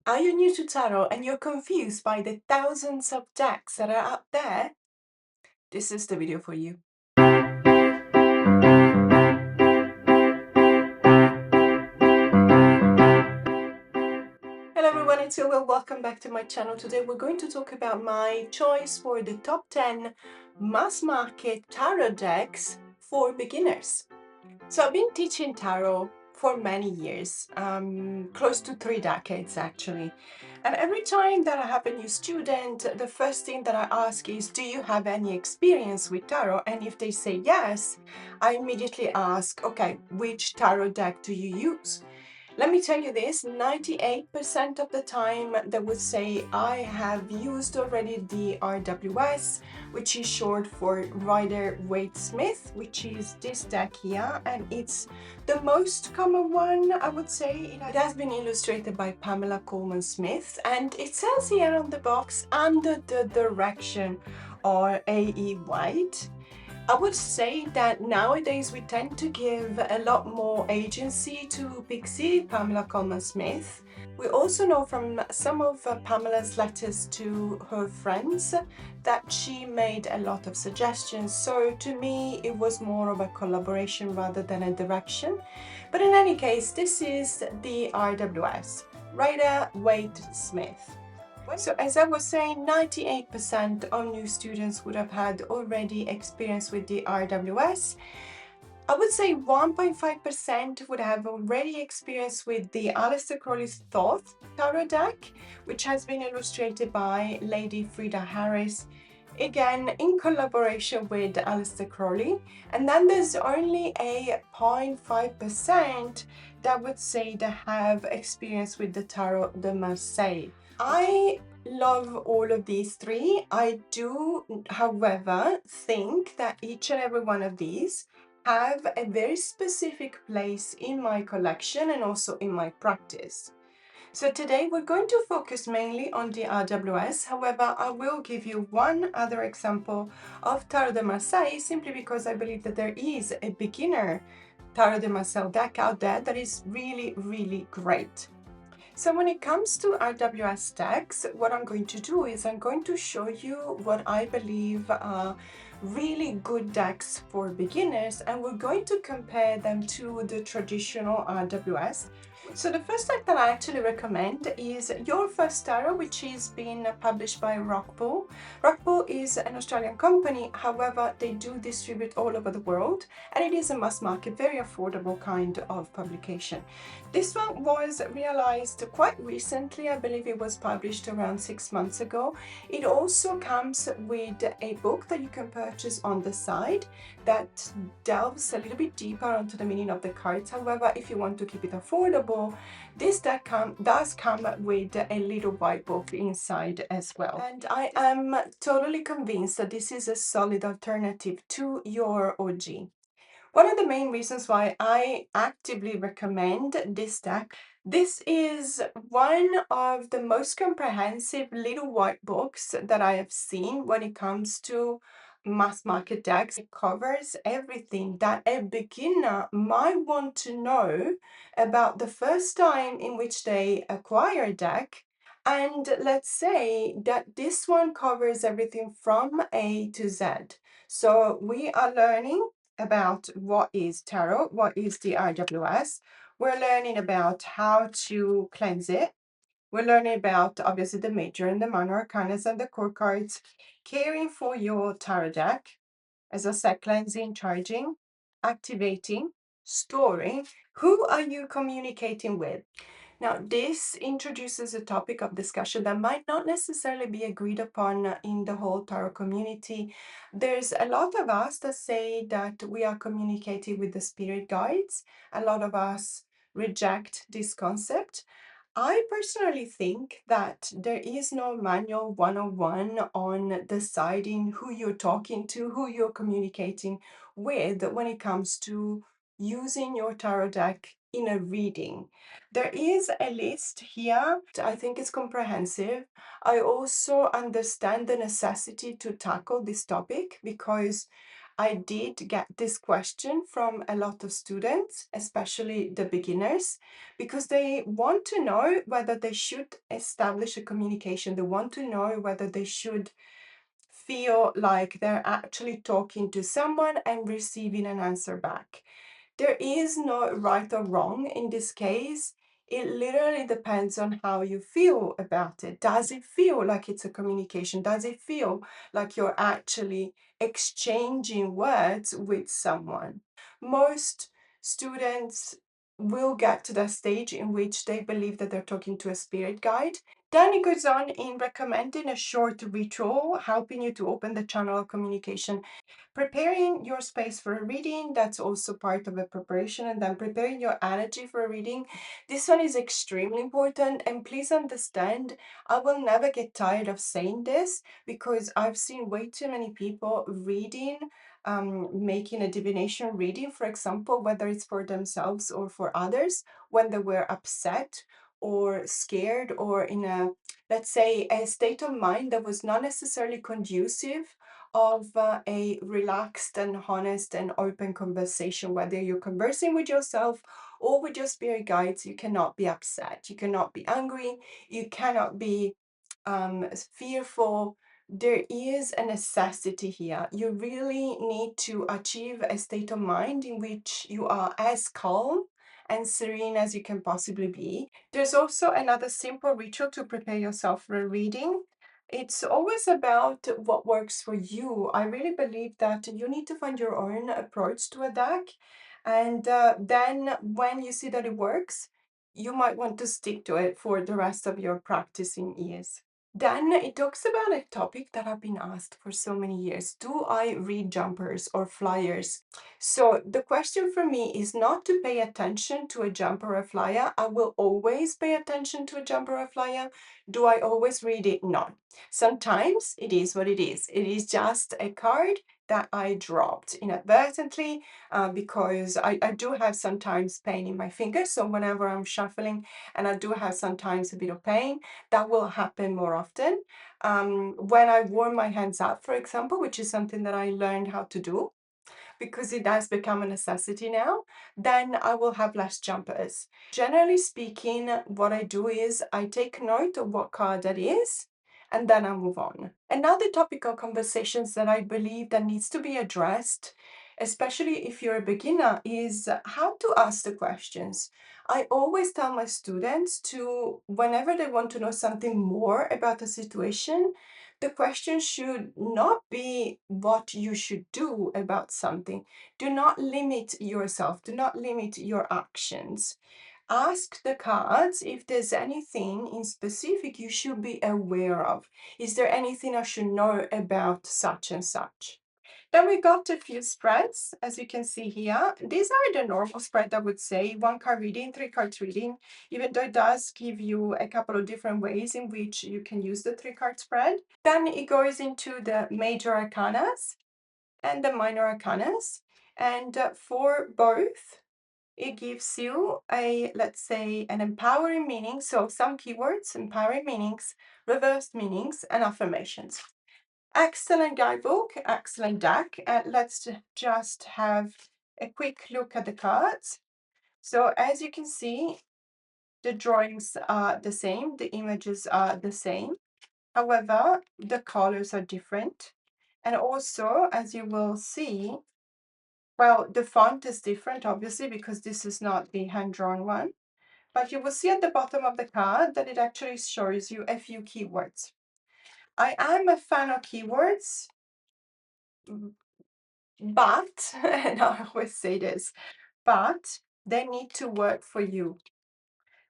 Are you new to tarot and you're confused by the thousands of decks that are out there? This is the video for you. Hello everyone, it's Silvia. Welcome back to my channel. Today we're going to talk about my choice for the top 10 mass market tarot decks for beginners. So I've been teaching tarot for many years, close to 3 decades actually. And every time that I have a new student, the first thing that I ask is, do you have any experience with tarot? And if they say yes, I immediately ask, okay, which tarot deck do you use? Let me tell you this, 98% of the time they would say I have used already the RWS, which is short for Rider-Waite-Smith, which is this deck here, and it's the most common one, I would say. It has been illustrated by Pamela Coleman-Smith, and it says here on the box, under the direction of A.E. Waite. I would say that nowadays we tend to give a lot more agency to Pixie, Pamela Coleman-Smith. We also know from some of Pamela's letters to her friends that she made a lot of suggestions. So to me, it was more of a collaboration rather than a direction. But in any case, this is the RWS, Rider-Waite-Smith. So as I was saying, 98% of new students would have had already experience with the RWS. I would say 1.5% would have already experienced with the Aleister Crowley's Thoth tarot deck, which has been illustrated by Lady Frida Harris, again in collaboration with Aleister Crowley. And then there's only a 0.5% that would say they have experience with the Tarot de Marseille. I love all of these three. I do, however, think that each and every one of these have a very specific place in my collection and also in my practice. So today we're going to focus mainly on the RWS. However, I will give you one other example of Tarot de Marseille simply because I believe that there is a beginner Tarot de Marseille deck out there that is really great. So when it comes to RWS decks, what I'm going to do is I'm going to show you what I believe are really good decks for beginners, and we're going to compare them to the traditional RWS. So the first deck that I actually recommend is Your First Tarot, which is being published by Rockpool. Rockpool is an Australian company, however, they do distribute all over the world, and it is a mass market, very affordable kind of publication. This one was realized quite recently. I believe it was published around 6 months ago. It also comes with a book that you can purchase on the side that delves a little bit deeper onto the meaning of the cards. However, if you want to keep it affordable, this deck does come with a little white book inside as well. And I am totally convinced that this is a solid alternative to your OG. One of the main reasons why I actively recommend this deck, this is one of the most comprehensive little white books that I have seen when it comes to mass market decks. It covers everything that a beginner might want to know about the first time in which they acquire a deck. And let's say that this one covers everything from A to Z. So we are learning about what is tarot, what is the RWS. We're learning about how to cleanse it. We're learning about obviously the major and the minor arcanas and the core cards, caring for your tarot deck. As I said, cleansing, charging, activating, storing. Who are you communicating with? Now, this introduces a topic of discussion that might not necessarily be agreed upon in the whole tarot community. There's a lot of us that say that we are communicating with the spirit guides. A lot of us reject this concept. I personally think that there is no manual 101 on deciding who you're talking to, who you're communicating with when it comes to using your tarot deck in a reading. There is a list here. I think it's comprehensive. I also understand the necessity to tackle this topic because I did get this question from a lot of students, especially the beginners, because they want to know whether they should establish a communication. They want to know whether they should feel like they're actually talking to someone and receiving an answer back. There is no right or wrong in this case. It literally depends on how you feel about it. Does it feel like it's a communication? Does it feel like you're actually exchanging words with someone? Most students will get to that stage in which they believe that they're talking to a spirit guide. Then it goes on in recommending a short ritual, helping you to open the channel of communication. Preparing your space for a reading, that's also part of the preparation, and then preparing your energy for a reading. This one is extremely important, and please understand, I will never get tired of saying this because I've seen way too many people reading, making a divination reading, for example, whether it's for themselves or for others, when they were upset or scared or in a, let's say, a state of mind that was not necessarily conducive of a relaxed and honest and open conversation. Whether you're conversing with yourself or with your spirit guides, you cannot be upset, you cannot be angry, you cannot be fearful. There is a necessity here. You really need to achieve a state of mind in which you are as calm and serene as you can possibly be. There's also another simple ritual to prepare yourself for a reading. It's always about what works for you. I really believe that you need to find your own approach to a deck. And then when you see that it works, you might want to stick to it for the rest of your practicing years. Then it talks about a topic that I've been asked for so many years. Do I read jumpers or flyers? So the question for me is not to pay attention to a jumper or a flyer. I will always pay attention to a jumper or a flyer. Do I always read it? No. Sometimes it is what it is. It is just a card that I dropped inadvertently because I do have sometimes pain in my fingers. So whenever I'm shuffling and I do have sometimes a bit of pain, that will happen more often. When I warm my hands up, for example, which is something that I learned how to do, because it has become a necessity now, then I will have less jumpers. Generally speaking, what I do is I take note of what card that is, and then I move on. Another topic of conversations that I believe that needs to be addressed, especially if you're a beginner, is how to ask the questions. I always tell my students to, whenever they want to know something more about a situation, the question should not be what you should do about something. Do not limit yourself, do not limit your actions. Ask the cards if there's anything in specific you should be aware of. Is there anything I should know about such and such? Then we got a few spreads, as you can see here. These are the normal spread, I would say. 1 card reading, 3 cards reading, even though it does give you a couple of different ways in which you can use the 3 card spread. Then it goes into the major arcanas and the minor arcanas. And for both, it gives you a, let's say, an empowering meaning. So some keywords, empowering meanings, reversed meanings, and affirmations. Excellent guidebook, excellent deck. Let's just have a quick look at the cards. So as you can see, the drawings are the same, the images are the same. However, the colors are different. And also, as you will see, well, the font is different, obviously, because this is not the hand-drawn one. But you will see at the bottom of the card that it actually shows you a few keywords. I am a fan of keywords, but, and I always say this, but they need to work for you.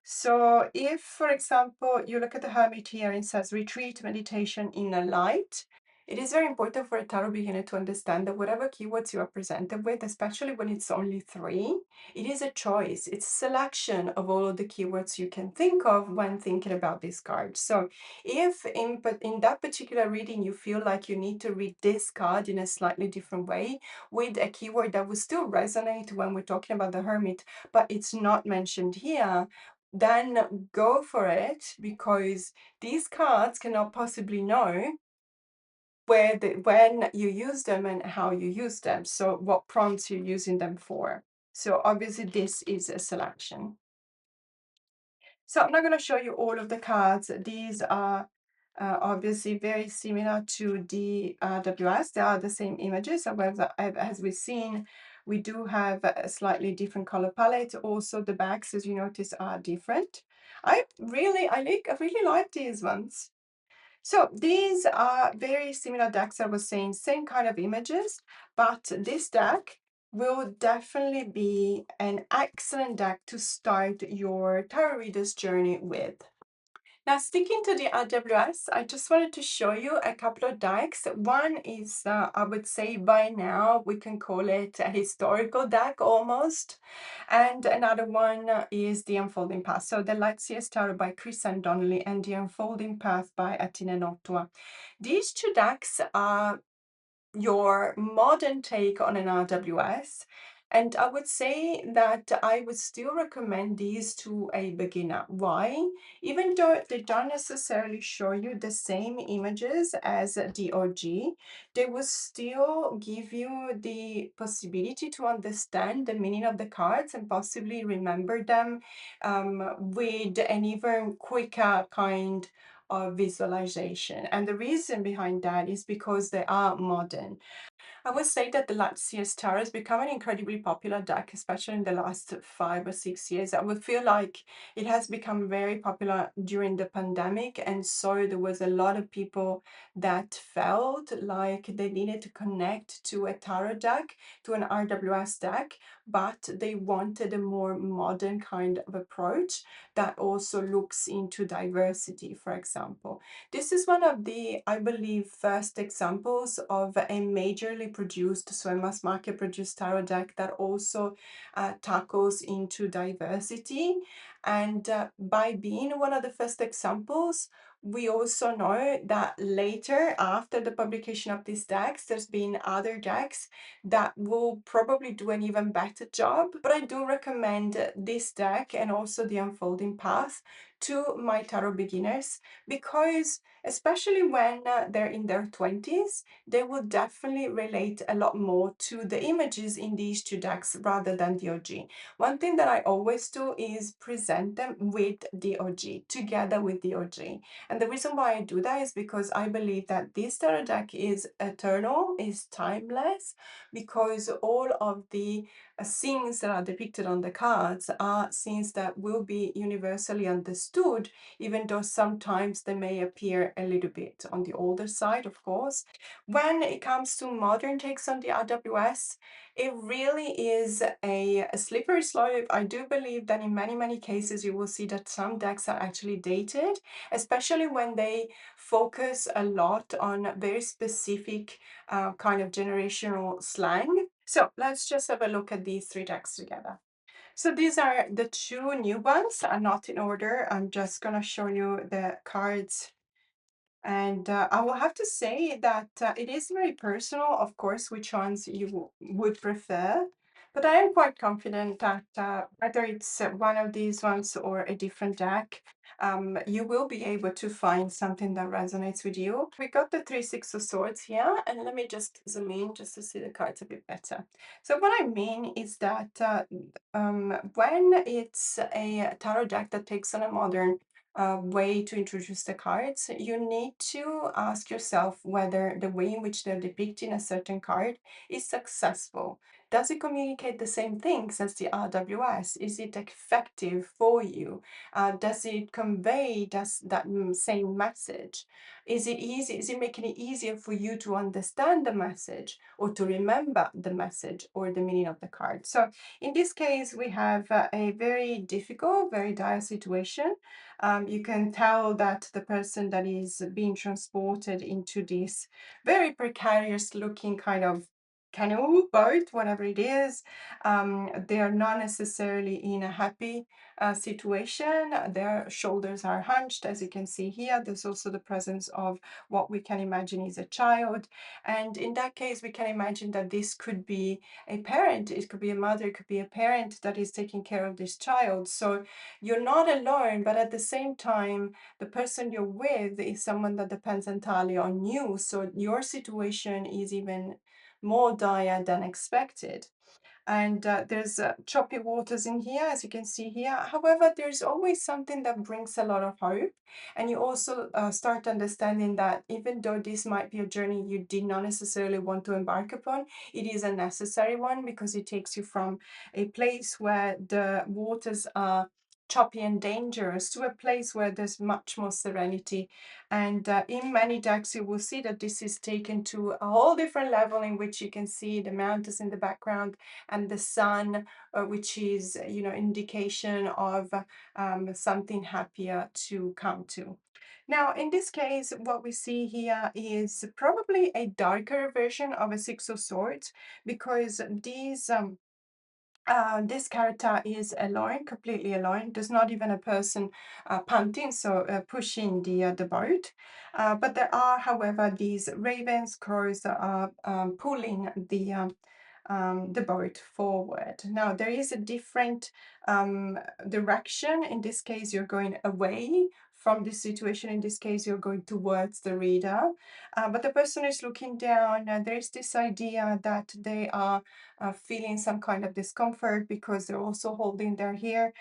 So if, for example, you look at the Hermit here and it says retreat, meditation, inner light, it is very important for a tarot beginner to understand that whatever keywords you are presented with, especially when it's only 3, it is a choice. It's a selection of all of the keywords you can think of when thinking about this card. So if in that particular reading you feel like you need to read this card in a slightly different way with a keyword that will still resonate when we're talking about the Hermit, but it's not mentioned here, then go for it, because these cards cannot possibly know when you use them and how you use them. So what prompts you're using them for. So obviously this is a selection. So I'm not going to show you all of the cards. These are obviously very similar to the WS. They are the same images. However, as we've seen, we do have a slightly different color palette. Also, the backs, as you notice, are different. I really like these ones. So these are very similar decks. I was saying same kind of images, but this deck will definitely be an excellent deck to start your tarot reader's journey with. Now, sticking to the RWS, I just wanted to show you a couple of decks. One is, I would say by now, we can call it a historical deck almost. And another one is The Unfolding Path. So the Lightseers Tarot by Chris and Donnelly and The Unfolding Path by Atina Notua. These two decks are your modern take on an RWS. And I would say that I would still recommend these to a beginner. Why? Even though they don't necessarily show you the same images as the OG, they will still give you the possibility to understand the meaning of the cards and possibly remember them with an even quicker kind of visualization. And the reason behind that is because they are modern. I would say that the Lightseers Tarot has become an incredibly popular deck, especially in the last 5 or 6 years. I would feel like it has become very popular during the pandemic, and so there was a lot of people that felt like they needed to connect to a tarot deck, to an RWS deck, but they wanted a more modern kind of approach that also looks into diversity, for example. This is one of the, I believe, first examples of a majorly produced, so a mass market produced tarot deck that also tackles into diversity. And by being one of the first examples, we also know that later, after the publication of these decks, there's been other decks that will probably do an even better job. But I do recommend this deck and also the Unfolding Path to my tarot beginners, because especially when they're in their 20s, they will definitely relate a lot more to the images in these two decks rather than the OG. One thing that I always do is present them with the OG, together with the OG. And the reason why I do that is because I believe that this tarot deck is eternal, is timeless, because all of the scenes that are depicted on the cards are scenes that will be universally understood, even though sometimes they may appear a little bit on the older side, of course. When it comes to modern takes on the RWS, it really is a slippery slope. I do believe that in many, many cases, you will see that some decks are actually dated, especially when they focus a lot on very specific kind of generational slang. So let's just have a look at these three decks together. So these are the two new ones, are not in order. I'm just going to show you the cards. And I will have to say that it is very personal, of course, which ones you would prefer. But I am quite confident that whether it's one of these ones or a different deck, you will be able to find something that resonates with you. We got the 3 6 of Swords here, and let me just zoom in just to see the cards a bit better. So what I mean is that when it's a tarot deck that takes on a modern way to introduce the cards, you need to ask yourself whether the way in which they're depicting a certain card is successful. Does it communicate the same things as the RWS? Is it effective for you? Does it convey that same message? Is it easy? Is it making it easier for you to understand the message or to remember the message or the meaning of the card? So in this case, we have a very difficult, very dire situation. You can tell that the person that is being transported into this very precarious looking kind of canoe, boat, whatever it is. They are not necessarily in a happy situation. Their shoulders are hunched, as you can see here. There's also the presence of what we can imagine is a child. And in that case, we can imagine that this could be a parent, it could be a mother, it could be a parent that is taking care of this child. So you're not alone, but at the same time, the person you're with is someone that depends entirely on you. So your situation is even more dire than expected. And there's choppy waters in here, as you can see here. However, there's always something that brings a lot of hope. And you also start understanding that even though this might be a journey you did not necessarily want to embark upon, it is a necessary one, because it takes you from a place where the waters are choppy and dangerous to a place where there's much more serenity. And in many decks, you will see that this is taken to a whole different level, in which you can see the mountains in the background and the sun, which is, indication of something happier to come to. Now, in this case, what we see here is probably a darker version of a Six of Swords, because this character is alone, completely alone. There's not even a person punting, so pushing the boat. But there are, however, these ravens, crows that are pulling the boat forward. Now, there is a different direction. In this case, you're going away from this situation. In this case, you're going towards the reader. But the person is looking down. There's this idea that they are feeling some kind of discomfort, because they're also holding their hair.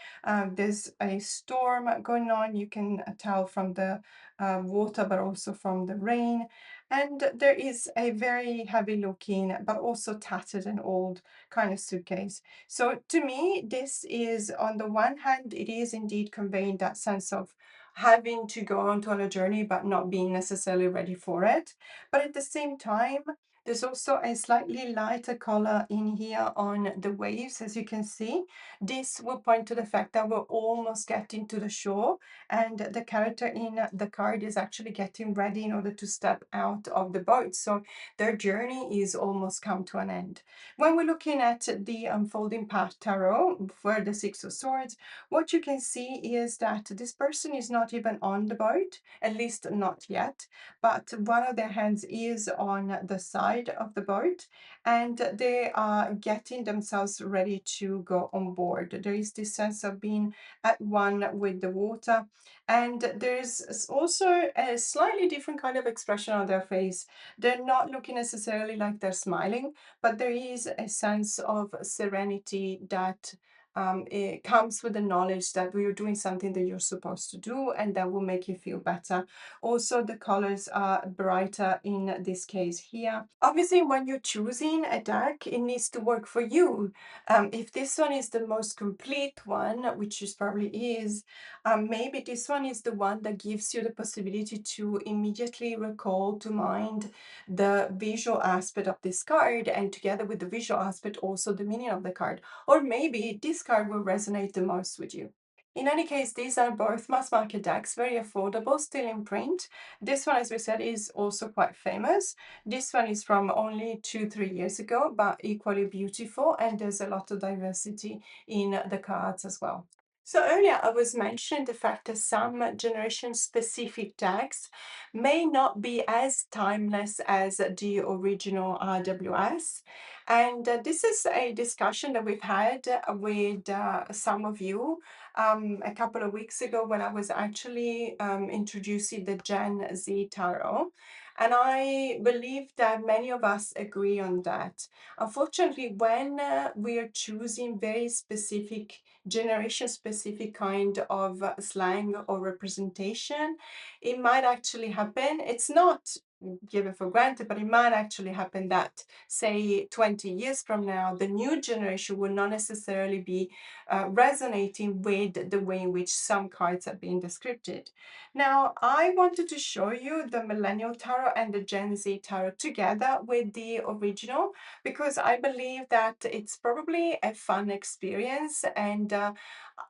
There's a storm going on. You can tell from the water, but also from the rain. And there is a very heavy looking, but also tattered and old kind of suitcase. So to me, this is, on the one hand, it is indeed conveying that sense of having to go on a journey, but not being necessarily ready for it. But at the same time, there's also a slightly lighter color in here on the waves, as you can see. This will point to the fact that we're almost getting to the shore, and the character in the card is actually getting ready in order to step out of the boat. So their journey is almost come to an end. When we're looking at the unfolding path tarot for the Six of Swords, what you can see is that this person is not even on the boat, at least not yet, but one of their hands is on the side of the boat, and they are getting themselves ready to go on board. There is this sense of being at one with the water, and there's also a slightly different kind of expression on their face. They're not looking necessarily like they're smiling, but there is a sense of serenity that it comes with the knowledge that you're doing something that you're supposed to do, and that will make you feel better. Also, the colors are brighter in this case here. Obviously, when you're choosing a deck, it needs to work for you. If this one is the most complete one, which it probably is, maybe this one is the one that gives you the possibility to immediately recall to mind the visual aspect of this card, and together with the visual aspect, also the meaning of the card. Or maybe this card will resonate the most with you. In any case, these are both mass market decks, very affordable, still in print. This one, as we said, is also quite famous. This one is from only 2-3 years ago, but equally beautiful, and there's a lot of diversity in the cards as well. So earlier I was mentioning the fact that some generation-specific decks may not be as timeless as the original RWS. And this is a discussion that we've had with some of you a couple of weeks ago, when I was actually introducing the Gen Z Tarot. And I believe that many of us agree on that. Unfortunately, when we are choosing very specific, generation-specific kind of slang or representation, it might actually happen. It's not given for granted, but it might actually happen that, say, 20 years from now, the new generation will not necessarily be resonating with the way in which some cards are being described. Now, I wanted to show you the Millennial Tarot and the Gen Z Tarot together with the original, because I believe that it's probably a fun experience, and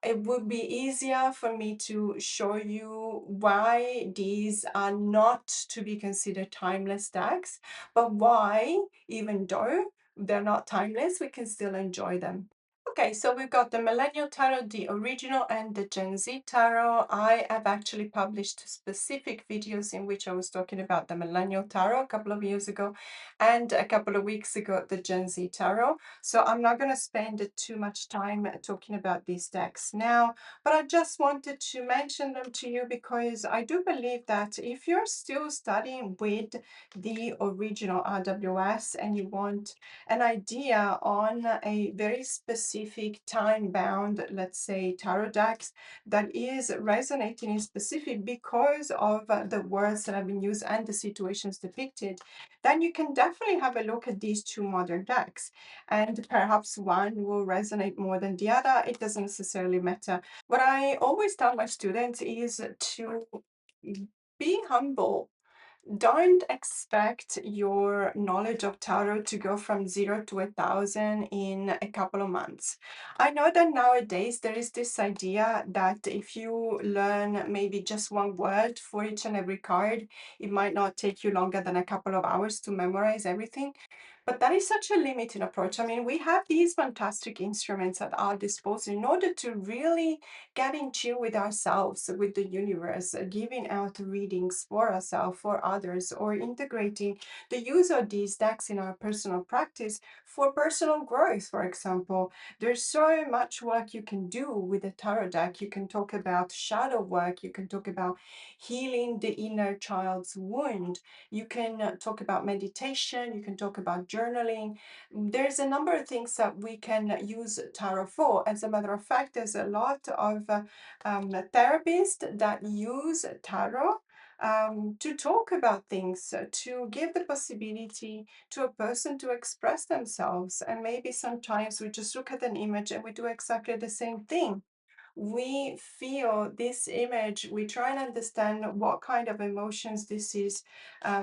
it would be easier for me to show you why these are not to be considered timeless decks, but why, even though they're not timeless. We can still enjoy them. Okay, so we've got the Millennial Tarot, the original, and the Gen Z Tarot. I have actually published specific videos in which I was talking about the Millennial Tarot a couple of years ago, and a couple of weeks ago, the Gen Z Tarot. So I'm not going to spend too much time talking about these decks now, but I just wanted to mention them to you because I do believe that if you're still studying with the original RWS and you want an idea on a very specific time-bound, let's say, tarot decks that is resonating in specific because of the words that have been used and the situations depicted, then you can definitely have a look at these two modern decks. And perhaps one will resonate more than the other. It doesn't necessarily matter. What I always tell my students is to be humble. Don't expect your knowledge of tarot to go from 0 to 1,000 in a couple of months. I know that nowadays there is this idea that if you learn maybe just one word for each and every card, it might not take you longer than a couple of hours to memorize everything. But that is such a limiting approach. I mean, we have these fantastic instruments at our disposal in order to really get in tune with ourselves, with the universe, giving out readings for ourselves, for others, or integrating the use of these decks in our personal practice for personal growth, for example. There's so much work you can do with a tarot deck. You can talk about shadow work, you can talk about healing the inner child's wound, you can talk about meditation, you can talk about journaling. There's a number of things that we can use tarot for. As a matter of fact, there's a lot of therapists that use tarot to talk about things, to give the possibility to a person to express themselves. And maybe sometimes we just look at an image and we do exactly the same thing. We feel this image, we try and understand what kind of emotions this is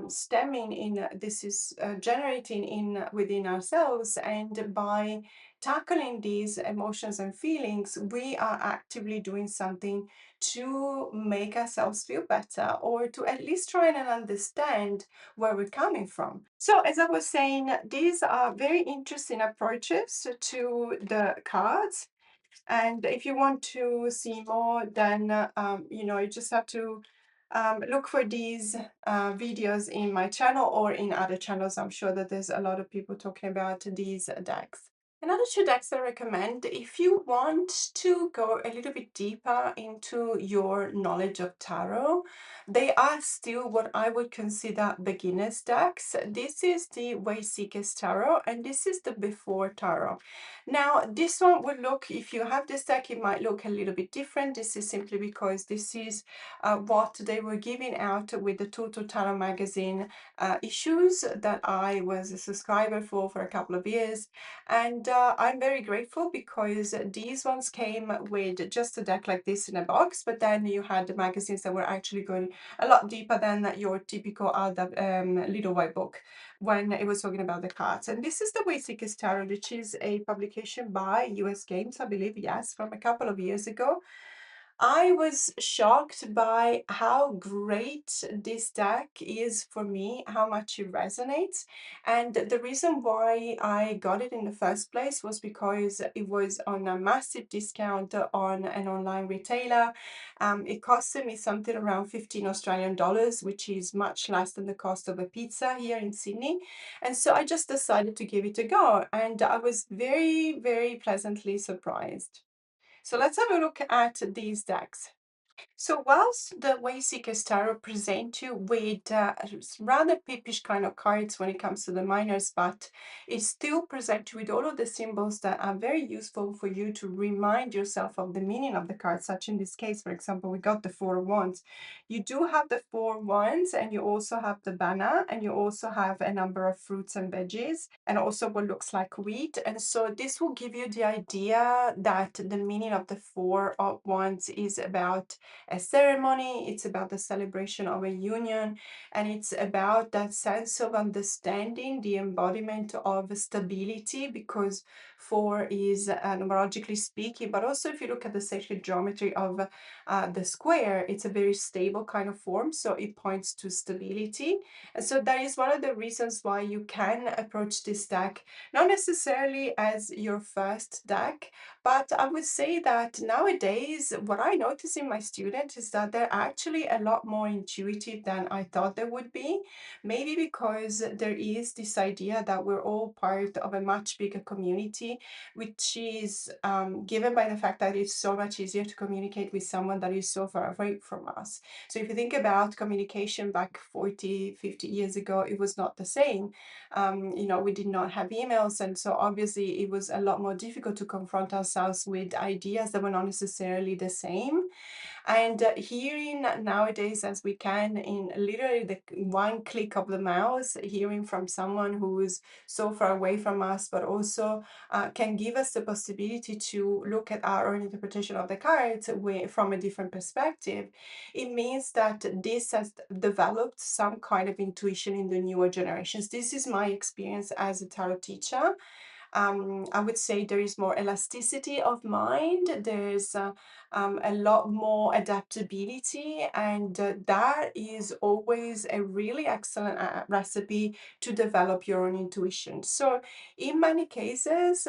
stemming in, this is generating in within ourselves. And by tackling these emotions and feelings, we are actively doing something to make ourselves feel better, or to at least try and understand where we're coming from. So, as I was saying, these are very interesting approaches to the cards. And if you want to see more, then you just have to look for these videos in my channel or in other channels. I'm sure that there's a lot of people talking about these decks. Another two decks I recommend if you want to go a little bit deeper into your knowledge of tarot. They are still what I would consider beginner's decks. This is the Waite Tarot, and this is the Before Tarot. Now, this one would look, if you have this deck, it might look a little bit different. This is simply because this is what they were giving out with the Total Tarot magazine issues that I was a subscriber for a couple of years. And I'm very grateful because these ones came with just a deck like this in a box, but then you had the magazines that were actually going a lot deeper than your typical other little white book when it was talking about the cards. And this is the Waite Tarot, which is a publication by US Games, I believe, yes, from a couple of years ago. I was shocked by how great this deck is for me, how much it resonates. And the reason why I got it in the first place was because it was on a massive discount on an online retailer. It costed me something around 15 Australian dollars, which is much less than the cost of a pizza here in Sydney. And so I just decided to give it a go. And I was very, very pleasantly surprised. So let's have a look at these decks. So whilst the Wayseekers Tarot present you with rather pippish kind of cards when it comes to the minors, but it still presents you with all of the symbols that are very useful for you to remind yourself of the meaning of the card. Such in this case, for example, we got the Four of Wands. You do have the Four Wands, and you also have the banner, and you also have a number of fruits and veggies, and also what looks like wheat. And so this will give you the idea that the meaning of the Four of Wands is about a ceremony, it's about the celebration of a union, and it's about that sense of understanding, the embodiment of stability, because 4 is numerologically speaking, but also if you look at the sacred geometry of the square, it's a very stable kind of form, so it points to stability. And so that is one of the reasons why you can approach this deck not necessarily as your first deck, but I would say that nowadays, what I notice in my students is that they're actually a lot more intuitive than I thought they would be. Maybe because there is this idea that we're all part of a much bigger community, which is given by the fact that it's so much easier to communicate with someone that is so far away from us. So if you think about communication back 40, 50 years ago, it was not the same. We did not have emails, and so obviously it was a lot more difficult to confront ourselves with ideas that were not necessarily the same. And hearing nowadays, as we can, in literally the one click of the mouse, hearing from someone who is so far away from us, but also can give us the possibility to look at our own interpretation of the cards from a different perspective. It means that this has developed some kind of intuition in the newer generations. This is my experience as a tarot teacher. I would say there is more elasticity of mind, there's a lot more adaptability, and that is always a really excellent recipe to develop your own intuition. So, in many cases,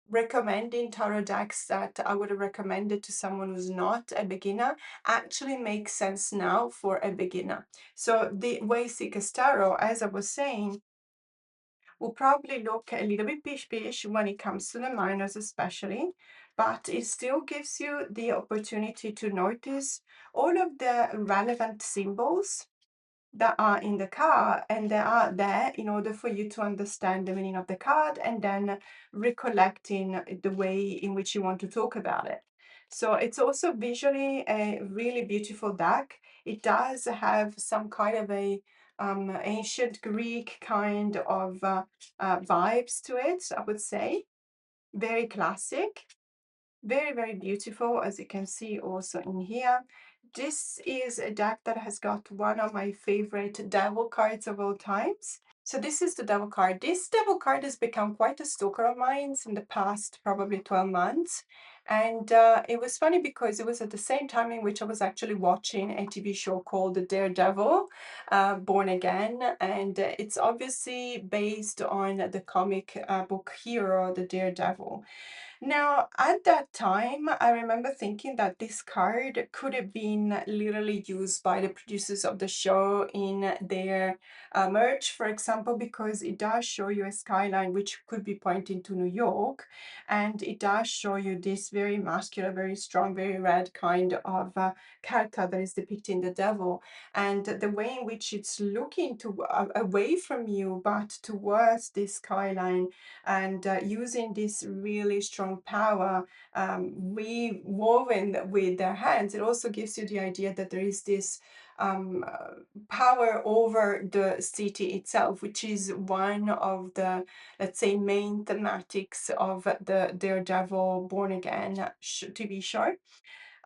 recommending tarot decks that I would have recommended to someone who's not a beginner actually makes sense now for a beginner. So, the way Seekers Tarot, as I was saying, will probably look a little bit pish-pish when it comes to the minors especially, but it still gives you the opportunity to notice all of the relevant symbols that are in the card, and they are there in order for you to understand the meaning of the card and then recollecting the way in which you want to talk about it. So it's also visually a really beautiful deck. It does have some kind of a ancient Greek kind of vibes to it, I would say. Very classic. Very, very beautiful, as you can see also in here. This is a deck that has got one of my favorite devil cards of all times. So this is the devil card. This devil card has become quite a stalker of mine in the past probably 12 months. And it was funny because it was at the same time in which I was actually watching a TV show called The Daredevil, Born Again. And it's obviously based on the comic book hero, the Daredevil. Now, at that time, I remember thinking that this card could have been literally used by the producers of the show in their merch, for example, because it does show you a skyline which could be pointing to New York, and it does show you this very muscular, very strong, very red kind of character that is depicting the devil, and the way in which it's looking to away from you, but towards this skyline, and using this really strong power woven with their hands. It also gives you the idea that there is this power over the city itself, which is one of the, let's say, main thematics of the Daredevil Born Again TV show.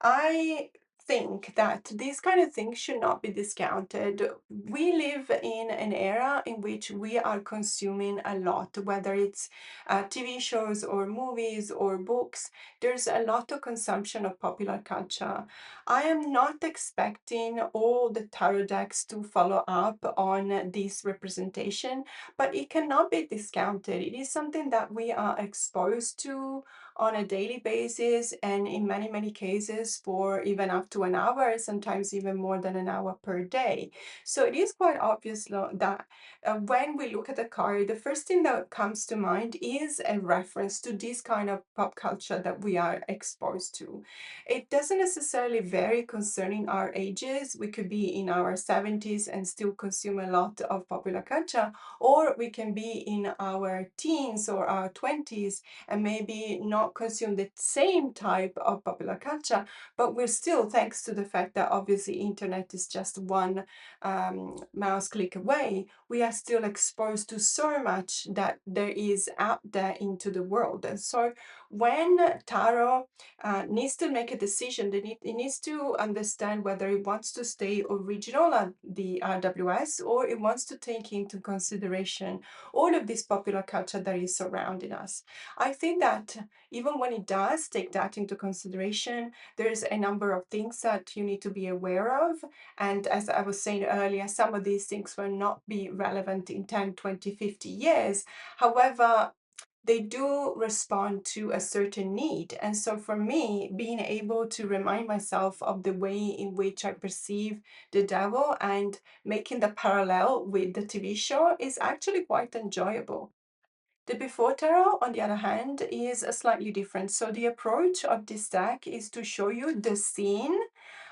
I think that these kind of things should not be discounted. We live in an era in which we are consuming a lot, whether it's TV shows or movies or books. There's a lot of consumption of popular culture. I am not expecting all the tarot decks to follow up on this representation, but it cannot be discounted. It is something that we are exposed to on a daily basis, and in many, many cases for even up to an hour, sometimes even more than an hour per day. So it is quite obvious that when we look at the card, the first thing that comes to mind is a reference to this kind of pop culture that we are exposed to. It doesn't necessarily vary concerning our ages. We could be in our 70s and still consume a lot of popular culture, or we can be in our teens or our 20s and maybe not consume the same type of popular culture, but we're still, thanks to the fact that obviously internet is just one mouse click away, we are still exposed to so much that there is out there into the world. And so when tarot needs to make a decision, it needs to understand whether it wants to stay original at the RWS or it wants to take into consideration all of this popular culture that is surrounding us. I think that even when it does take that into consideration, there's a number of things that you need to be aware of. And as I was saying earlier, some of these things will not be relevant in 10, 20, 50 years. However, they do respond to a certain need. And so for me, being able to remind myself of the way in which I perceive the devil and making the parallel with the TV show is actually quite enjoyable. The before tarot, on the other hand, is slightly different. So the approach of this deck is to show you the scene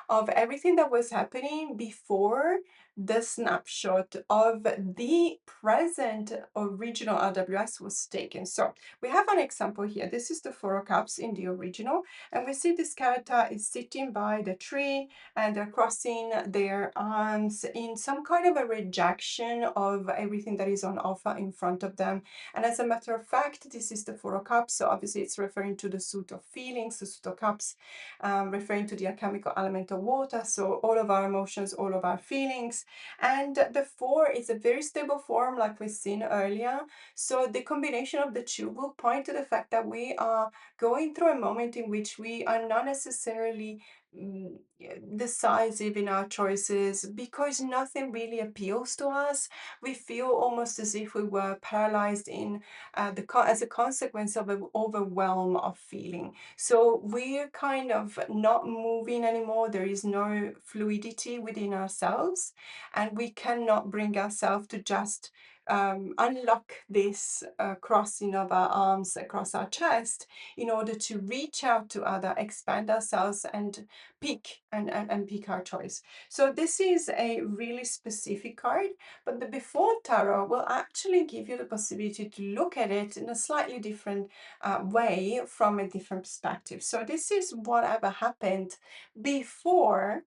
of everything that was happening before the snapshot of the present original RWS was taken. So we have an example here. This is the Four of Cups in the original, and we see this character is sitting by the tree and they're crossing their arms in some kind of a rejection of everything that is on offer in front of them. And as a matter of fact, this is the Four of Cups, so obviously it's referring to the suit of feelings, the suit of cups, referring to the alchemical element of water, so all of our emotions, all of our feelings. And the four is a very stable form, like we've seen earlier. So the combination of the two will point to the fact that we are going through a moment in which we are not necessarily decisive in our choices because nothing really appeals to us. We feel almost as if we were paralyzed in as a consequence of an overwhelm of feeling. So we're kind of not moving anymore. There is no fluidity within ourselves, and we cannot bring ourselves to just unlock this crossing of our arms across our chest in order to reach out to other, expand ourselves, and pick and pick our choice. So this is a really specific card, but the before tarot will actually give you the possibility to look at it in a slightly different way from a different perspective. So this is whatever happened before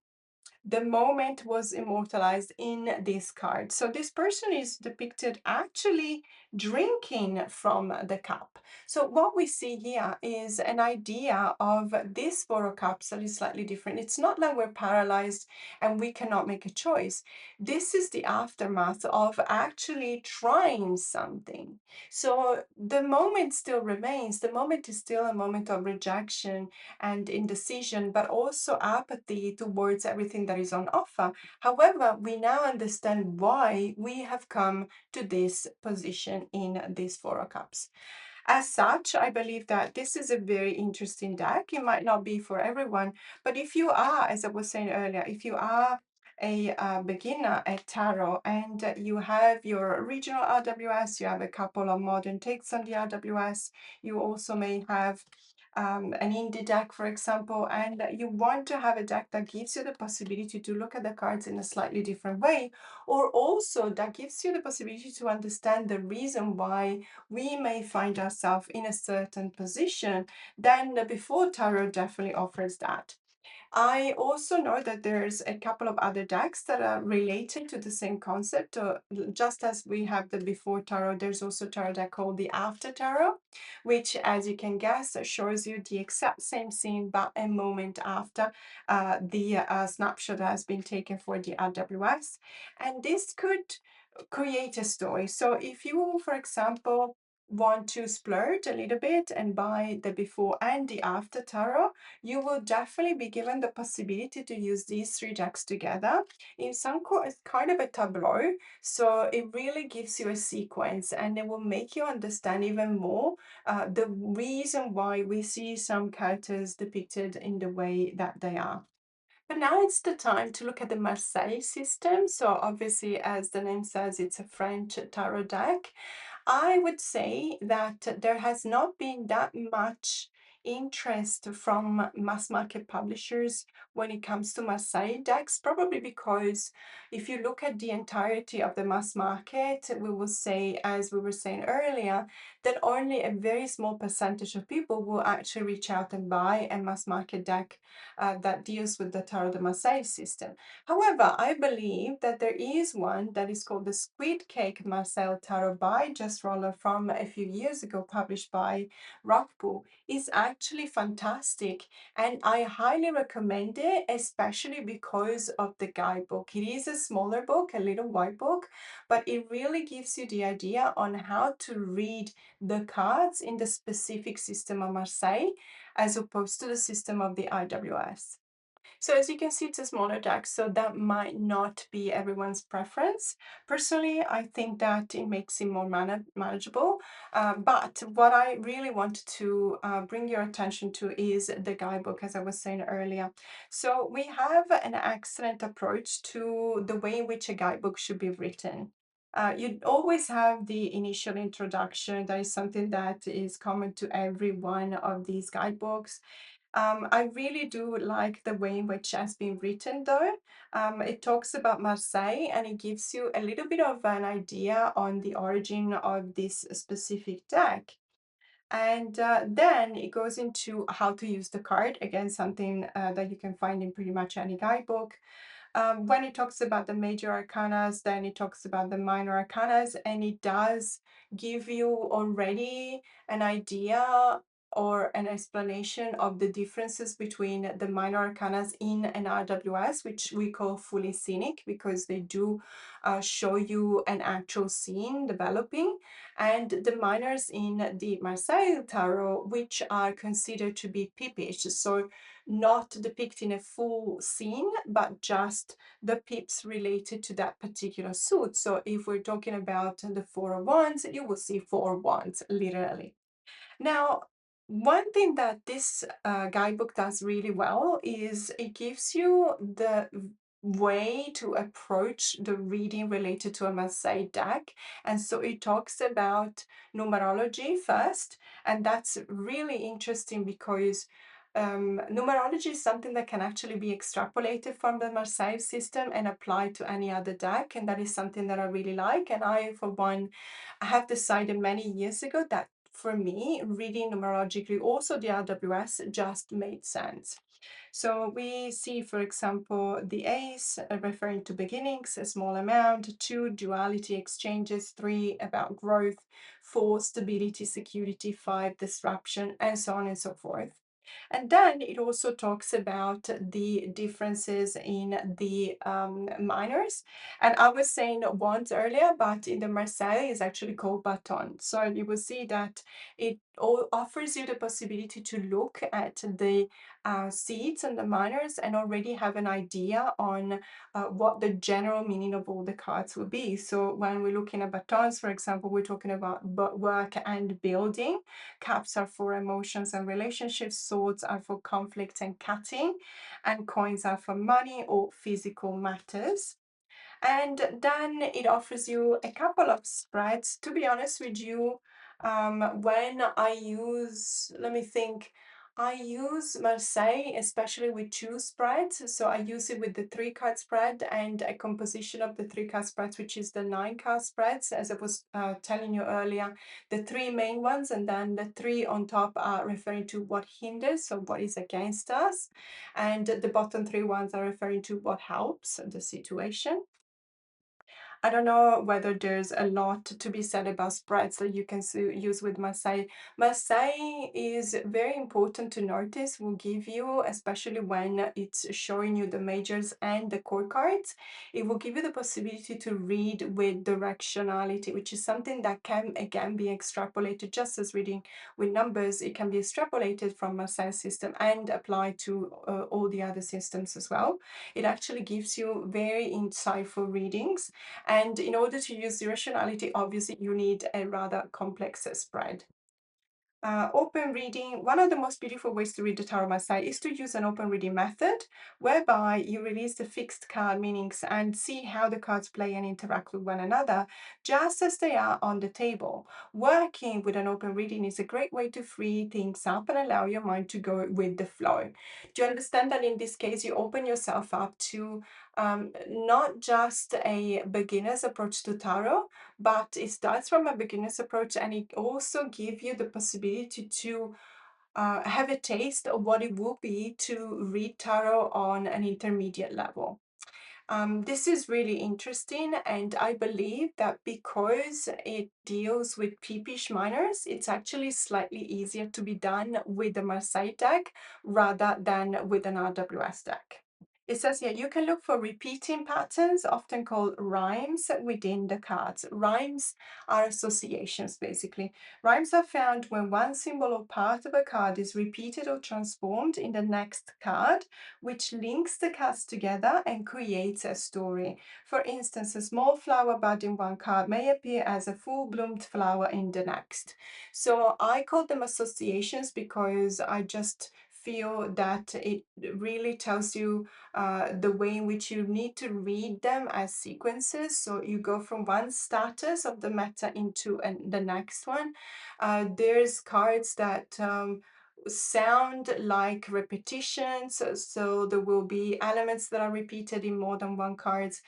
the moment was immortalized in this card. So this person is depicted actually drinking from the cup. So what we see here is an idea of this Four of Cups that is slightly different. It's not like we're paralyzed and we cannot make a choice. This is the aftermath of actually trying something. So the moment still remains. The moment is still a moment of rejection and indecision, but also apathy towards everything that is on offer. However, we now understand why we have come to this position in these Four of Cups. As such, I believe that this is a very interesting deck. It might not be for everyone, but if you are, as I was saying earlier, if you are a beginner at tarot and you have your original RWS, you have a couple of modern takes on the RWS, you also may have an indie deck, for example, and you want to have a deck that gives you the possibility to look at the cards in a slightly different way, or also that gives you the possibility to understand the reason why we may find ourselves in a certain position, then the Before Tarot definitely offers that. I also know that there's a couple of other decks that are related to the same concept. Just as we have the Before Tarot, there's also a tarot deck called the After Tarot, which, as you can guess, shows you the exact same scene but a moment after the snapshot has been taken for the RWS. And this could create a story. So if you, for example, want to splurge a little bit and buy the Before and the After Tarot, you will definitely be given the possibility to use these three decks together in some kind of a tableau. So it really gives you a sequence and it will make you understand even more the reason why we see some characters depicted in the way that they are. But now it's the time to look at the Marseille system. So obviously, as the name says, it's a French tarot deck. I would say that there has not been that much interest from mass market publishers when it comes to Marseille decks, probably because if you look at the entirety of the mass market, we will say, as we were saying earlier, that only a very small percentage of people will actually reach out and buy a mass market deck that deals with the Tarot de Marseille system. However, I believe that there is one that is called the Squid Cake Marseille Tarot by Just Roller from a few years ago, published by Rockpool. Is actually fantastic, and I highly recommend it, especially because of the guidebook. It is a smaller book, a little white book, but it really gives you the idea on how to read the cards in the specific system of Marseille as opposed to the system of the IWS. So as you can see, it's a smaller deck, so that might not be everyone's preference. Personally, I think that it makes it more manageable. But what I really want to bring your attention to is the guidebook, as I was saying earlier. So we have an excellent approach to the way in which a guidebook should be written. You always have the initial introduction. That is something that is common to every one of these guidebooks. I really do like the way in which it has been written, though. It talks about Marseille and it gives you a little bit of an idea on the origin of this specific deck. And then it goes into how to use the card, again, something that you can find in pretty much any guidebook. When it talks about the major arcanas, then it talks about the minor arcanas, and it does give you already an idea or an explanation of the differences between the minor arcanas in an RWS, which we call fully scenic, because they do show you an actual scene developing, and the minors in the Marseille Tarot, which are considered to be pipish, so not depicting a full scene, but just the pips related to that particular suit. So if we're talking about the Four of Wands, you will see four wands, literally. Now, one thing that this guidebook does really well is it gives you the way to approach the reading related to a Marseille deck. And so it talks about numerology first, and that's really interesting because numerology is something that can actually be extrapolated from the Marseille system and applied to any other deck, and that is something that I really like. And I, for one, have decided many years ago that for me, reading numerologically also the RWS just made sense. So we see, for example, the ace referring to beginnings, a small amount, 2, duality exchanges, 3, about growth, 4, stability, security, 5, disruption, and so on and so forth. And then it also talks about the differences in the minors. And I was saying wands earlier, but in the Marseille is actually called baton. So you will see that it offers you the possibility to look at the seeds and the minors and already have an idea on what the general meaning of all the cards will be. So when we're looking at batons, for example, we're talking about work and building. Cups are for emotions and relationships, swords are for conflict and cutting, and coins are for money or physical matters. And then it offers you a couple of spreads. To be honest with you, when I use, let me think, I use Marseille, especially with 2 spreads. So I use it with the 3-card spread and a composition of the 3-card spreads, which is the 9-card spreads, as I was telling you earlier. The 3 main ones, and then the 3 on top are referring to what hinders, so what is against us. And the bottom 3 ones are referring to what helps the situation. I don't know whether there's a lot to be said about spreads that you can use with Marseille. Marseille is very important to notice, will give you, especially when it's showing you the majors and the core cards, it will give you the possibility to read with directionality, which is something that can again be extrapolated just as reading with numbers. It can be extrapolated from Marseille system and applied to all the other systems as well. It actually gives you very insightful readings. And in order to use the rationality, obviously you need a rather complex spread. Open reading, one of the most beautiful ways to read the tarot marseille is to use an open reading method, whereby you release the fixed card meanings and see how the cards play and interact with one another, just as they are on the table. Working with an open reading is a great way to free things up and allow your mind to go with the flow. Do you understand that in this case, you open yourself up to not just a beginner's approach to tarot, but it starts from a beginner's approach, and it also gives you the possibility to have a taste of what it would be to read tarot on an intermediate level. This is really interesting, and I believe that because it deals with peepish minors, it's actually slightly easier to be done with the Marseille deck rather than with an RWS deck. It says here, you can look for repeating patterns, often called rhymes, within the cards. Rhymes are associations, basically. Rhymes are found when one symbol or part of a card is repeated or transformed in the next card, which links the cards together and creates a story. For instance, a small flower bud in one card may appear as a full-bloomed flower in the next. So I call them associations because I just feel that it really tells you the way in which you need to read them as sequences. So you go from one status of the meta into the next one. There's cards that sound like repetitions, so there will be elements that are repeated in more than one cards.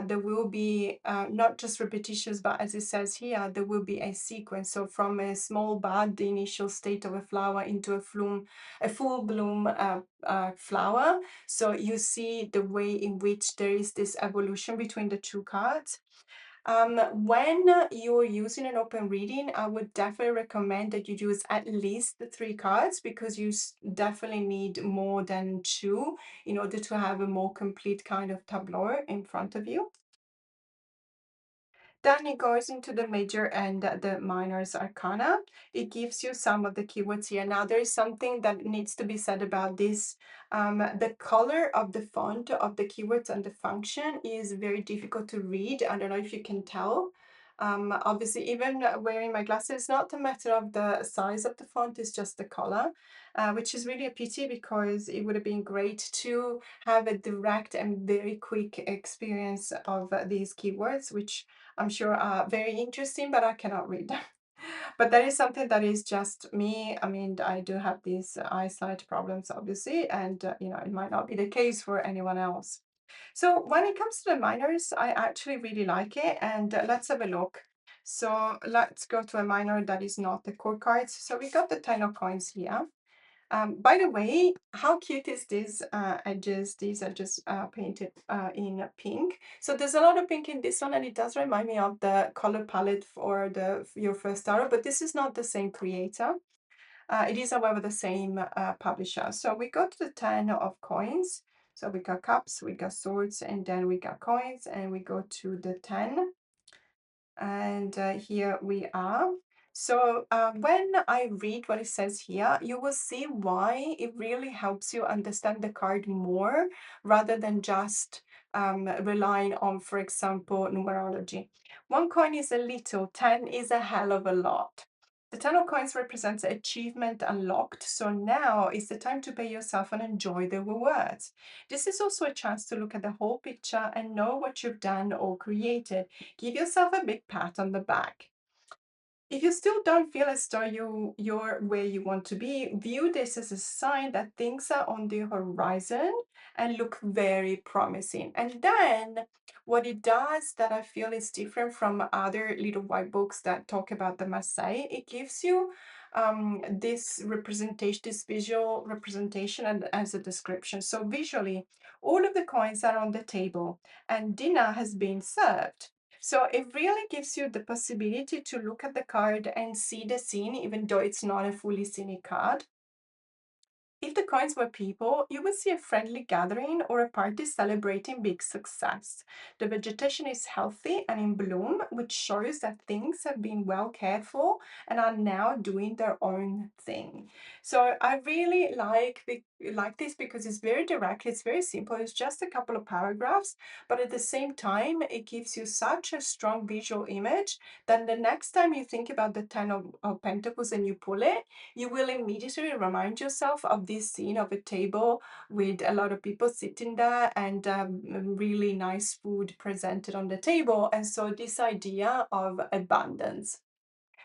There will be not just repetitions, but as it says here, there will be a sequence. So from a small bud, the initial state of a flower, into a full bloom flower. So you see the way in which there is this evolution between the two cards. When you're using an open reading, I would definitely recommend that you use at least the 3 cards, because you definitely need more than 2 in order to have a more complete kind of tableau in front of you. Then it goes into the major and the minor's arcana. It gives you some of the keywords here. Now, there is something that needs to be said about this. The color of the font of the keywords and the function is very difficult to read. I don't know if you can tell. Obviously, even wearing my glasses, it's not a matter of the size of the font, it's just the color, which is really a pity, because it would have been great to have a direct and very quick experience of these keywords, which I'm sure are very interesting, but I cannot read them. But that is something that is just me. I mean, I do have these eyesight problems, obviously, and it might not be the case for anyone else. So when it comes to the minors, I actually really like it, and let's have a look. So let's go to a minor that is not the core cards. So we got the 10 of coins here. By the way, how cute is this edges? These are just painted in pink. So there's a lot of pink in this one, and it does remind me of the color palette for your first tarot, but this is not the same creator. It is, however, the same publisher. So we go to the 10 of coins. So we got cups, we got swords, and then we got coins, and we go to the 10. And here we are. So when I read what it says here, you will see why it really helps you understand the card more, rather than just relying on, for example, numerology. 1 coin is a little, 10 is a hell of a lot. The 10 of coins represents achievement unlocked, so now is the time to pay yourself and enjoy the rewards. This is also a chance to look at the whole picture and know what you've done or created. Give yourself a big pat on the back. If you still don't feel as though you're where you want to be, view this as a sign that things are on the horizon and look very promising. And then what it does that I feel is different from other little white books that talk about the Marseille, it gives you this representation, this visual representation, and as a description. So visually, all of the coins are on the table and dinner has been served. So it really gives you the possibility to look at the card and see the scene, even though it's not a fully scenic card. If the coins were people, you would see a friendly gathering or a party celebrating big success. The vegetation is healthy and in bloom, which shows that things have been well cared for and are now doing their own thing. So I really like this because it's very direct, it's very simple, it's just a couple of paragraphs, but at the same time, it gives you such a strong visual image that the next time you think about the Ten of Pentacles and you pull it, you will immediately remind yourself of this scene of a table with a lot of people sitting there and really nice food presented on the table. And so this idea of abundance.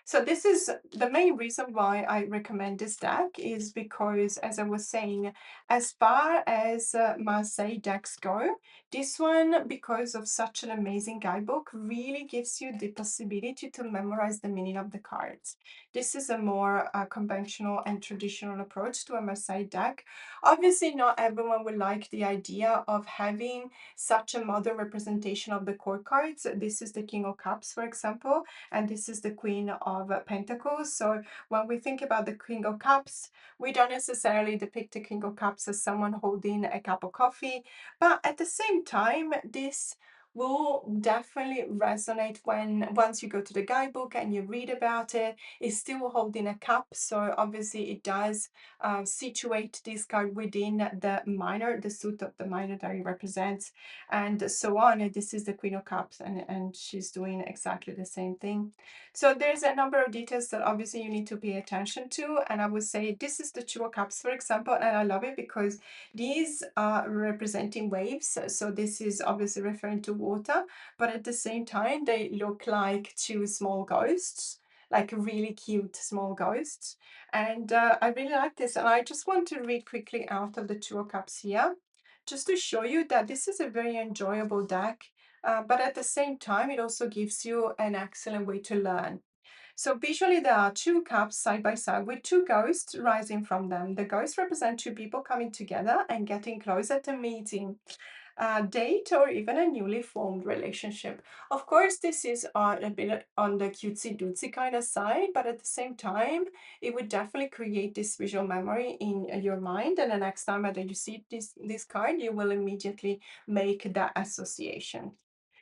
So this is the main reason why I recommend this deck is because, as I was saying, as far as Marseille decks go, this one, because of such an amazing guidebook, really gives you the possibility to memorize the meaning of the cards. This is a more conventional and traditional approach to a Marseille deck. Obviously, not everyone will like the idea of having such a modern representation of the court cards. This is the King of Cups, for example, and this is the Queen of Pentacles. So when we think about the King of Cups, we don't necessarily depict the King of Cups as someone holding a cup of coffee, but at the same time, this will definitely resonate when once you go to the guidebook and you read about it. It's still holding a cup, so obviously it does situate this card within the minor, the suit of the minor that it represents, and so on. And this is the Queen of Cups, and she's doing exactly the same thing. So there's a number of details that obviously you need to pay attention to, and I would say this is the Two of Cups, for example, and I love it because these are representing waves. So this is obviously referring to water, but at the same time they look like two small ghosts, like really cute small ghosts. And I really like this, and I just want to read quickly out of the Two of Cups here, just to show you that this is a very enjoyable deck, but at the same time, it also gives you an excellent way to learn. So visually, there are two cups side by side with two ghosts rising from them. The ghosts represent two people coming together and getting closer to meeting a date or even a newly formed relationship. Of course, this is a bit on the cutesy dootsy kind of side, but at the same time, it would definitely create this visual memory in your mind. And the next time that you see this card, you will immediately make that association.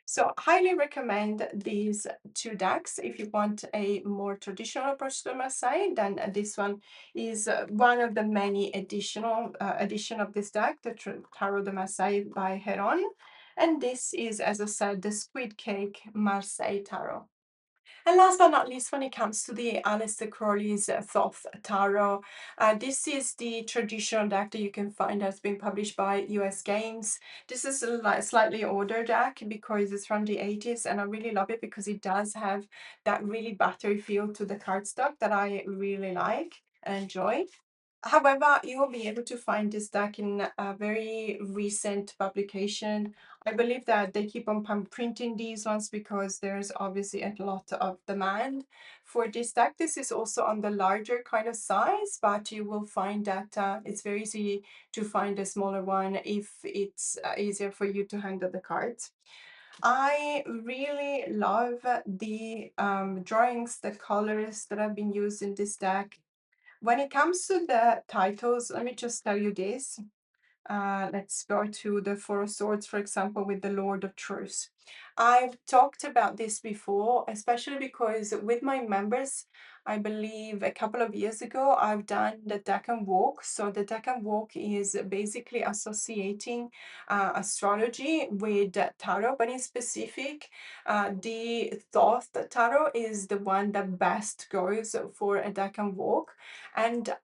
So highly recommend these two decks. If you want a more traditional approach to Marseille, then this one is one of the many additional edition of this deck, the Tarot de Marseille by Heron. And this is, as I said, the Squid Cake Marseille Tarot. And last but not least, when it comes to the Aleister Crowley's Thoth Tarot, this is the traditional deck that you can find has been published by US Games. This is a slightly older deck because it's from the 80s, and I really love it because it does have that really battery feel to the cardstock that I really like and enjoy. However, you will be able to find this deck in a very recent publication. I believe that they keep on printing these ones because there's obviously a lot of demand for this deck. This is also on the larger kind of size, but you will find that it's very easy to find a smaller one if it's easier for you to handle the cards. I really love the drawings, the colors that have been used in this deck. When it comes to the titles, let me just tell you this. Let's go to the Four of Swords, for example, with the Lord of Truth. I've talked about this before, especially because with my members, I believe a couple of years ago, I've done the deck and walk. So the deck and walk is basically associating astrology with tarot, but in specific, the Thoth tarot is the one that best goes for a deck and walk. And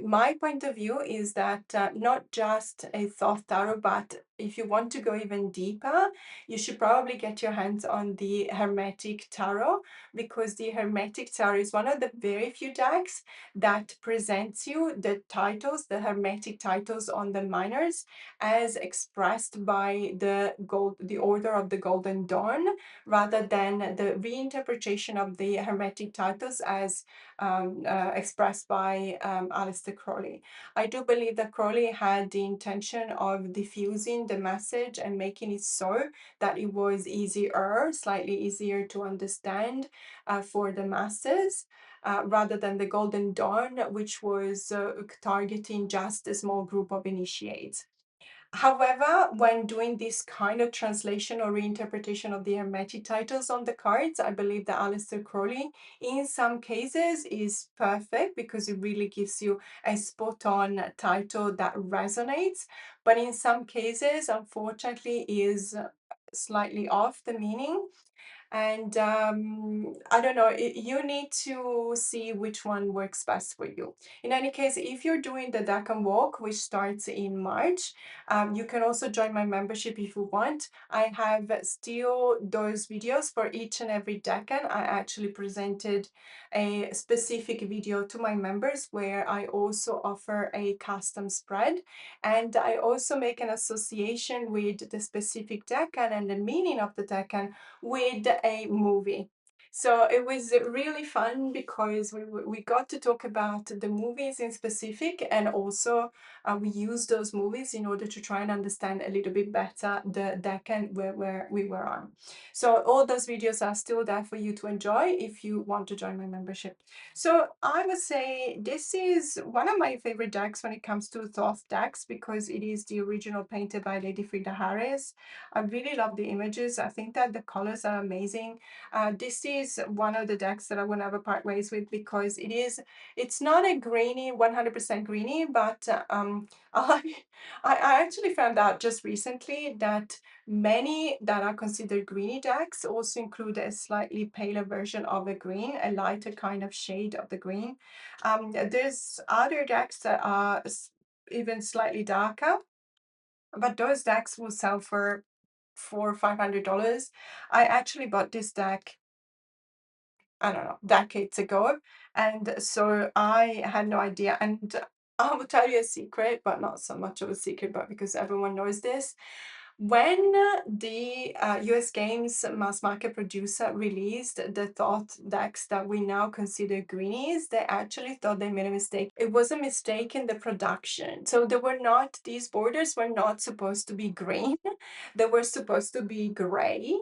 my point of view is that not just a Thoth tarot, but if you want to go even deeper, you should probably get your hands on the Hermetic Tarot, because the Hermetic Tarot is one of the very few decks that presents you the titles, the Hermetic titles on the minors, as expressed by the Order of the Golden Dawn, rather than the reinterpretation of the Hermetic titles as expressed by Aleister Crowley. I do believe that Crowley had the intention of diffusing the message and making it so that it was easier, slightly easier to understand for the masses, rather than the Golden Dawn, which was targeting just a small group of initiates. However, when doing this kind of translation or reinterpretation of the Hermetic titles on the cards, I believe that Aleister Crowley, in some cases, is perfect because it really gives you a spot-on title that resonates. But in some cases, unfortunately, is slightly off the meaning. And I don't know, you need to see which one works best for you. In any case, if you're doing the Deccan Walk, which starts in March, you can also join my membership if you want. I have still those videos for each and every Deccan. I actually presented a specific video to my members where I also offer a custom spread. And I also make an association with the specific Deccan and the meaning of the Deccan with a movie. So it was really fun because we got to talk about the movies in specific, and also we used those movies in order to try and understand a little bit better the Deccan where we were on. So all those videos are still there for you to enjoy if you want to join my membership. So I would say this is one of my favorite decks when it comes to Thoth decks, because it is the original painted by Lady Frida Harris. I really love the images. I think that the colors are amazing. This is one of the decks that I will never part ways with, because it's not a greeny, 100% greeny, but I, I actually found out just recently that many that are considered greeny decks also include a slightly paler version of a green, a lighter kind of shade of the green. There's other decks that are even slightly darker, but those decks will sell for $400-500. I actually bought this deck, I don't know, decades ago, and so I had no idea. And I will tell you a secret, but not so much of a secret, but because everyone knows this. When the US Games mass market producer released the Thoth decks that we now consider greenies, they actually thought they made a mistake. It was a mistake in the production. So these borders were not supposed to be green. They were supposed to be gray.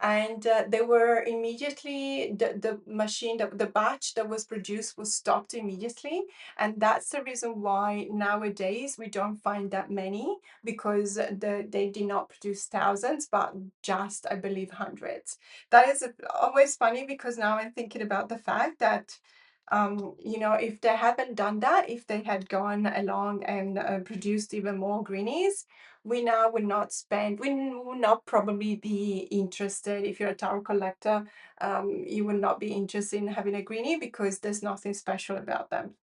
And they were immediately, the machine, the batch that was produced was stopped immediately. And that's the reason why nowadays we don't find that many, because they did not produce thousands, but just, I believe, hundreds. That is always funny, because now I'm thinking about the fact that, if they haven't done that, if they had gone along and produced even more greenies, we now would not probably be interested. If you're a tarot collector, you would not be interested in having a greenie, because there's nothing special about them.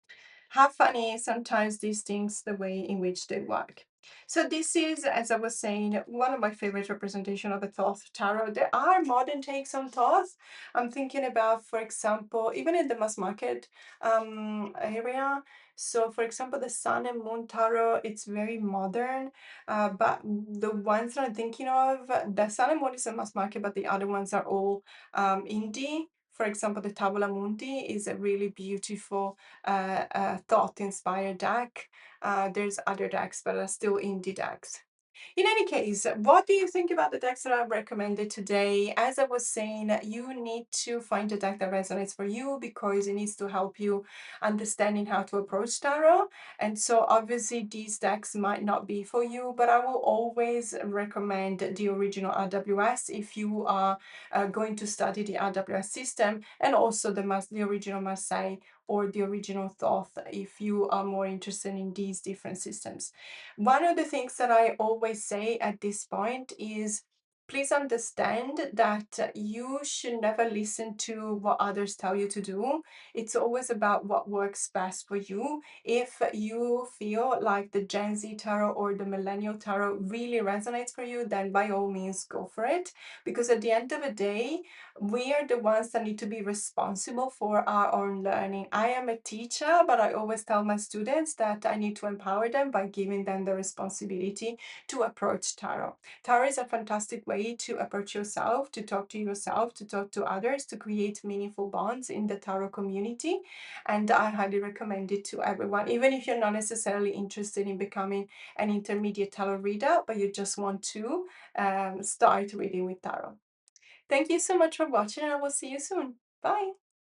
How funny sometimes these things, the way in which they work. So this is, as I was saying, one of my favorite representation of a Thoth tarot. There are modern takes on Thoth. I'm thinking about, for example, even in the mass market area. So, for example, the Sun and Moon tarot, it's very modern. But the ones that I'm thinking of, the Sun and Moon is a mass market, but the other ones are all indie. For example, the Tabula Mundi is a really beautiful Thoth-inspired deck. There's other decks, but are still indie decks. In any case, what do you think about the decks that I've recommended today? As I was saying, you need to find a deck that resonates for you, because it needs to help you understanding how to approach tarot. And so obviously these decks might not be for you, but I will always recommend the original RWS if you are going to study the RWS system, and also the original Marseille or the original Thoth if you are more interested in these different systems. One of the things that I always say at this point is, please understand that you should never listen to what others tell you to do. It's always about what works best for you. If you feel like the Gen Z tarot or the Millennial tarot really resonates for you, then by all means go for it. Because at the end of the day, we are the ones that need to be responsible for our own learning. I am a teacher, but I always tell my students that I need to empower them by giving them the responsibility to approach tarot. Tarot is a fantastic way way to approach yourself, to talk to yourself, to talk to others, to create meaningful bonds in the tarot community. And I highly recommend it to everyone, even if you're not necessarily interested in becoming an intermediate tarot reader, but you just want to start reading with tarot. Thank you so much for watching, and I will see you soon. Bye.